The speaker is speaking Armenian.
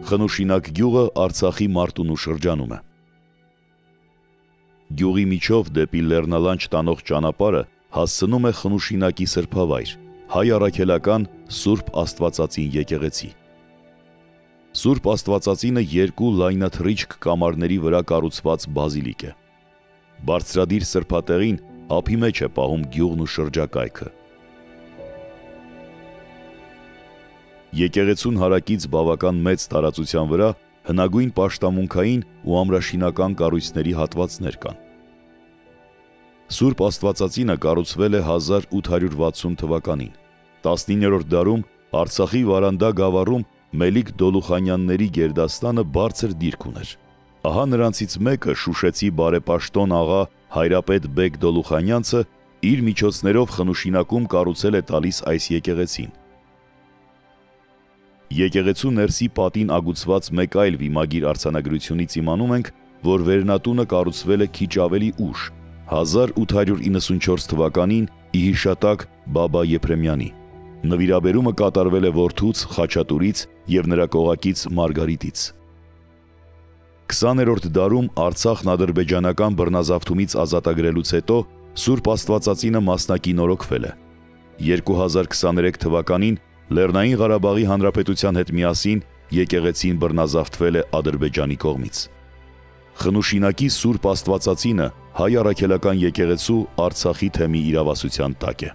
Խնուշինակ գյուղը Արցախի Մարտունու շրջանում է։ Գյուղի միջով դեպի Լեռնալանջ տանող ճանապարհը հասցնում է Խնուշինակի սրբավայր, հայ առաքելական Սուրբ Աստվածածին եկեղեցի։ Սուրբ Աստվածածինը երկու լայնաթռիչք կամարների վրա կառուցված բազիլիկ է։ Բարձրադիր սրբատեղին ափի մեջ է պահում գյուղն ու շրջակայքը։ Եկեղեցուն հարակից բավական մեծ տարածության վրա հնագույն պաշտամունքային ու ամրաշինական կառույցների հատվածներ կան։ Սուրբ Աստվածածինը կառուցվել է 1860 թվականին։ 19-րդ դարում Արցախի Վարանդա գավառում Մելիք Դոլուխանյանների գերդաստանը բարձր դիրք ուներ։ Ահա նրանցից մեկը շուշեցի բարեպաշտոն աղա Հայրապետ Բեկ Դոլուխանյանցը իր միջոցներով Խնուշինակում կառուցել է տալիս այս եկեղեցին։ Եկեղեցու ներսի պատին ագուցված մեկ այլ վիմագիր արձանագրությունից իմանում ենք, որ վերնատունը կառուցվել է քիչ ավելի ուշ, 1894 թվականին ի հիշատակ Բաբա Եփրեմյանի։ Նվիրաբերումը կատարվել է որդուց Խաչատուրից և նրա կողակից Մարգարիտից։ 20-րդ դարում Արցախն ադրբեջանական բռնազավթումից ազատագրելուց հետո Սուրբ Աստվածածինը մասնակինորոգվել է։ 2023 թվականին Լեռնային Ղարաբաղի Հանրապետության հետ միասին եկեղեցին բռնազավթվել է Ադրբեջանի կողմից։ Խնուշինակի Սուրբ Աստվածածինը հայ առաքելական եկեղեցու Արցախի թեմի իրավասության տակ է։